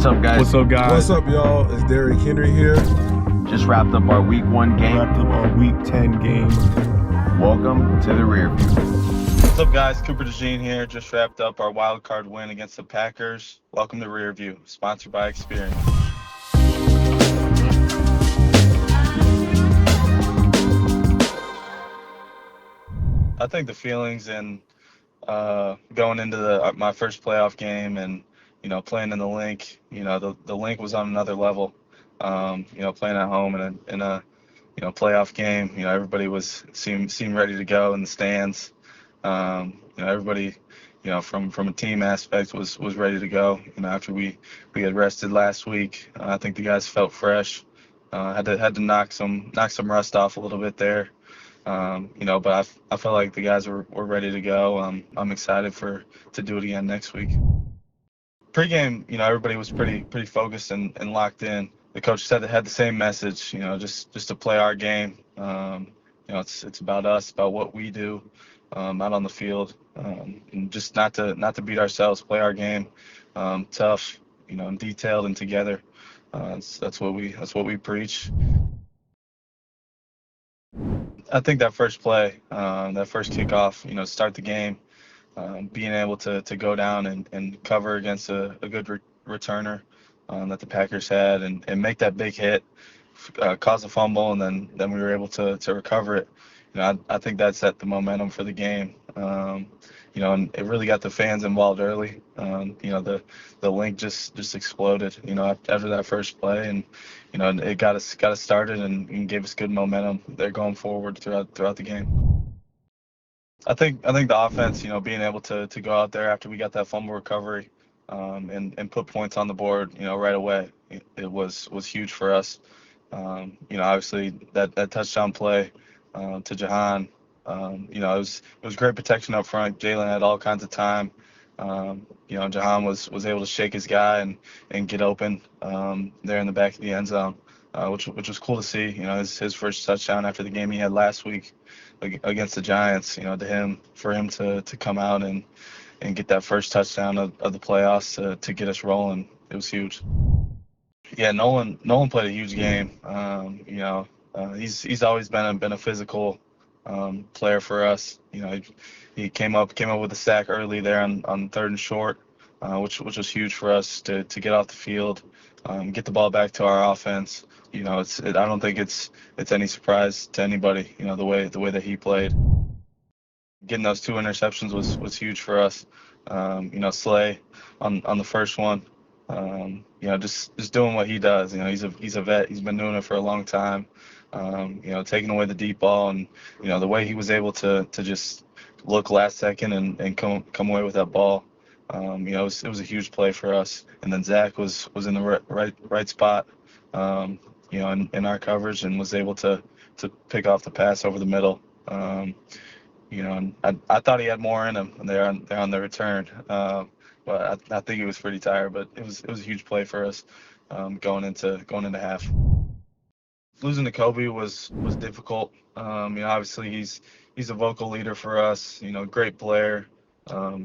What's up, guys? What's up, guys? What's up, y'all? It's Derrick Henry here. Just wrapped up our week 1 game. Wrapped up our week 10 game. Welcome to the Rearview. What's up, guys? Cooper DeJean here. Just wrapped up our Wildcard win against the Packers. Welcome to Rearview, sponsored by Experian. I think the feelings and going into my first playoff game and playing in the Linc, the Linc was on another level. Playing at home in a playoff game, everybody seemed ready to go in the stands. Everybody, from a team aspect was ready to go. After we had rested last week, I think the guys felt fresh. Had to knock some rust off a little bit there. But I felt like the guys were ready to go. I'm excited to do it again next week. Pre-game, everybody was pretty focused and locked in. The coach said they had the same message, just to play our game. It's about us, about what we do out on the field, and just not to beat ourselves, play our game, tough, and detailed and together. That's what we preach. I think that first play, that first kickoff, start the game, being able to go down and cover against a good returner that the Packers had and make that big hit, cause a fumble, and then we were able to recover it. I think that set the momentum for the game. And it really got the fans involved early. The Linc just exploded, after that first play, and it got us started and gave us good momentum there going forward throughout the game. I think the offense, being able to go out there after we got that fumble recovery, and put points on the board, right away, it was huge for us. Obviously that touchdown play to Johan. It was great protection up front. Jalen had all kinds of time. Johan was able to shake his guy and get open there in the back of the end zone, which was cool to see. His first touchdown after the game he had last week against the Giants. For him to come out and get that first touchdown of the playoffs to get us rolling, it was huge. Yeah, Nolan played a huge game. He's always been a physical player for us. He came up with a sack early there on 3rd and short, which was huge for us to get off the field, get the ball back to our offense. I don't think it's any surprise to anybody. The way that he played. Getting those 2 interceptions was huge for us. Slay on the first one. Just doing what he does. He's a vet. He's been doing it for a long time. Taking away the deep ball and the way he was able to just look last second and come away with that ball. It was a huge play for us. And then Zach was in the right spot, in our coverage and was able to pick off the pass over the middle. And I thought he had more in him there on the return. But I think he was pretty tired. But it was a huge play for us going into half. Losing to Nakobe was difficult. Obviously he's a vocal leader for us. Great player,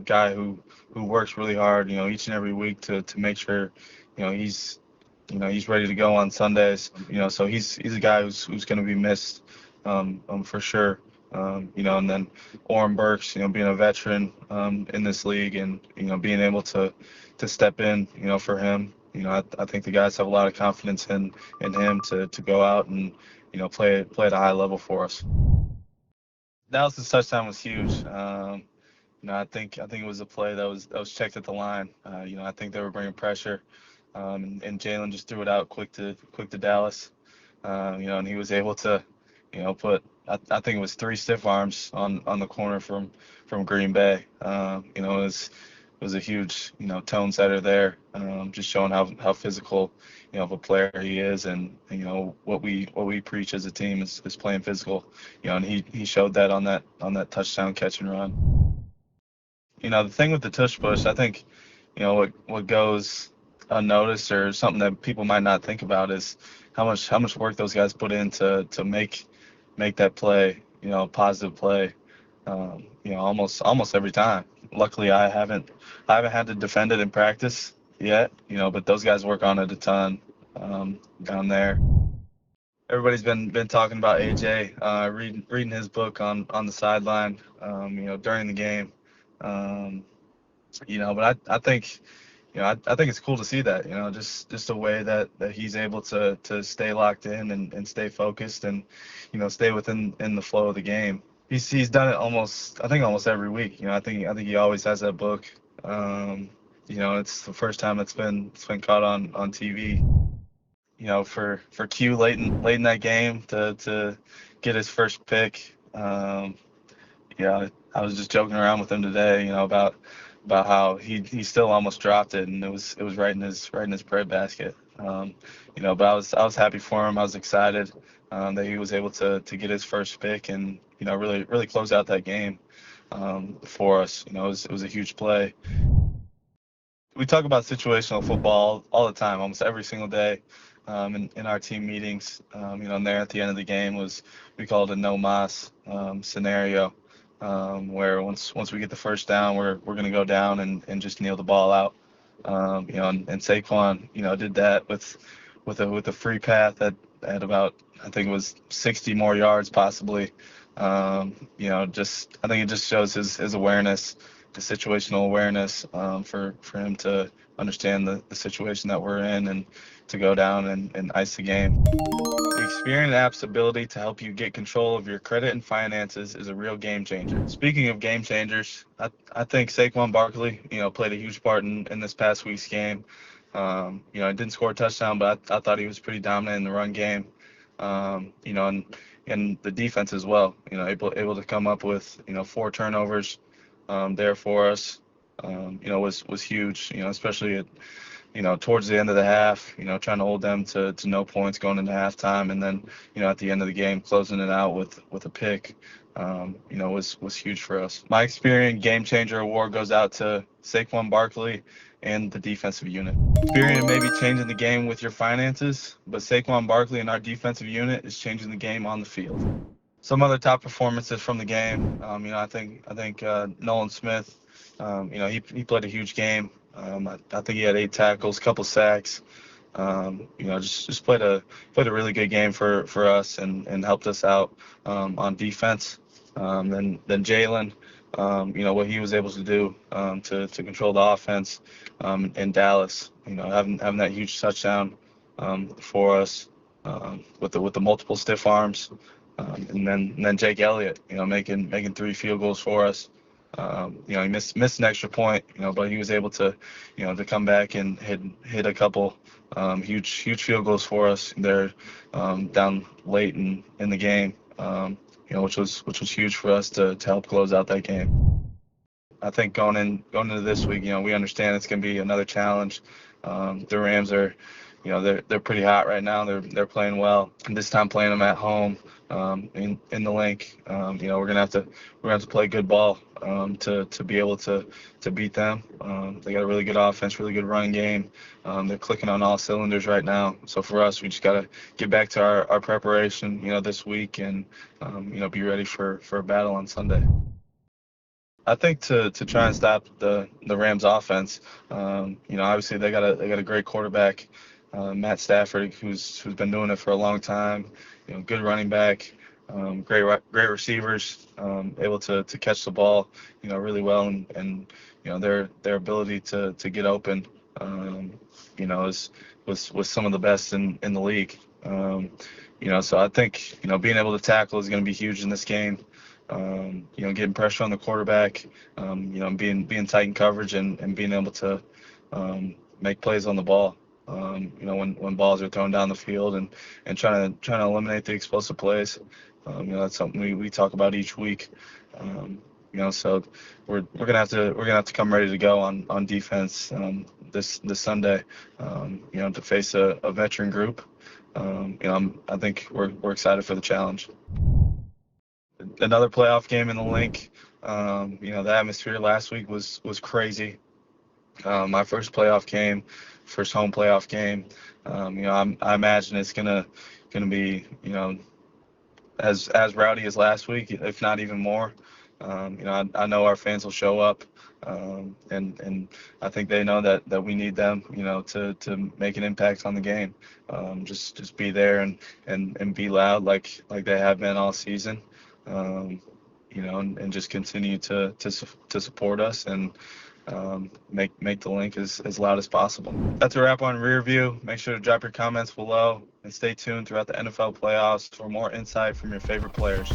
guy who works really hard. Each and every week to make sure he's ready to go on Sundays. So he's a guy who's going to be missed for sure. And then Oren Burks, being a veteran in this league and being able to step in, for him. I think the guys have a lot of confidence in him to go out and play at a high level for us. Dallas's touchdown was huge. I think it was a play that was checked at the line. I think they were bringing pressure, and Jalen just threw it out quick to Dallas. And he was able to put I think it was 3 stiff arms on the corner from Green Bay. It was a huge, tone setter there, just showing how physical, of a player he is, and what we preach as a team is playing physical, and he showed that on that touchdown catch and run. The thing with the tush push, I think, what goes unnoticed or something that people might not think about is how much work those guys put in to make that play, a positive play, almost every time. Luckily, I haven't had to defend it in practice, yet, but those guys work on it a ton down there. Everybody's been talking about AJ, reading his book on the sideline, during the game. But I think, I think it's cool to see that, just the way that he's able to stay locked in and stay focused and, stay in the flow of the game. He's done it almost every week. I think he always has that book. It's the first time it's been caught on TV. For Q late in that game to get his first pick. I was just joking around with him today, about how he still almost dropped it, and it was right in his bread basket. But I was happy for him. I was excited that he was able to get his first pick and really close out that game for us. It was a huge play. We talk about situational football all the time, almost every single day in our team meetings. And there at the end of the game we call it a no mas scenario, where once we get the first down, we're going to go down and just kneel the ball out. And Saquon, did that with a free path at about, I think it was 60 more yards possibly. I think it just shows his awareness, the situational awareness, for him to understand the situation that we're in and to go down and ice the game. The Experian app's ability to help you get control of your credit and finances is a real game changer. Speaking of game changers, I think Saquon Barkley, played a huge part in this past week's game. He didn't score a touchdown, but I thought he was pretty dominant in the run game. And the defense as well. Able to come up with 4 turnovers there for us. Was huge. Especially at towards the end of the half. Trying to hold them to no points going into halftime, and then at the end of the game closing it out with a pick. Was huge for us. My Experian Game Changer Award goes out to Saquon Barkley and the defensive unit. Experian may be changing the game with your finances, but Saquon Barkley and our defensive unit is changing the game on the field. Some other top performances from the game. I think Nolan Smith. He played a huge game. I think he had 8 tackles, couple sacks. Just played a really good game for us and helped us out on defense. Then Jalen, what he was able to do to control the offense in Dallas. Having that huge touchdown for us with the multiple stiff arms. And then Jake Elliott, making 3 field goals for us. He missed an extra point, but he was able to come back and hit a couple huge field goals for us there down late in the game, which was huge for us to help close out that game. I think going into this week, we understand it's going to be another challenge. The Rams are, they're pretty hot right now. They're playing well. And this time playing them at home in the Linc. We're gonna have to play good ball to be able to beat them. They got a really good offense, really good run game. They're clicking on all cylinders right now. So for us, we just gotta get back to our preparation, this week and be ready for a battle on Sunday. I think to try and stop the Rams offense, obviously they got a great quarterback, Matt Stafford, who's been doing it for a long time. Good running back, great receivers, able to catch the ball, really well, and their ability to get open, was some of the best in the league. So I think being able to tackle is going to be huge in this game. Getting pressure on the quarterback, being tight in coverage and being able to make plays on the ball. When balls are thrown down the field and trying to eliminate the explosive plays. That's something we talk about each week. So we're gonna have to come ready to go on defense this Sunday. To face a veteran group. I think we're excited for the challenge. Another playoff game in the Linc. The atmosphere last week was crazy. My first home playoff game. I imagine it's gonna be as rowdy as last week, if not even more. I know our fans will show up, and I think they know that we need them, to make an impact on the game. Just be there and be loud like they have been all season. And just continue to support us and make the Linc as loud as possible. That's a wrap on Rearview. Make sure to drop your comments below and stay tuned throughout the NFL playoffs for more insight from your favorite players.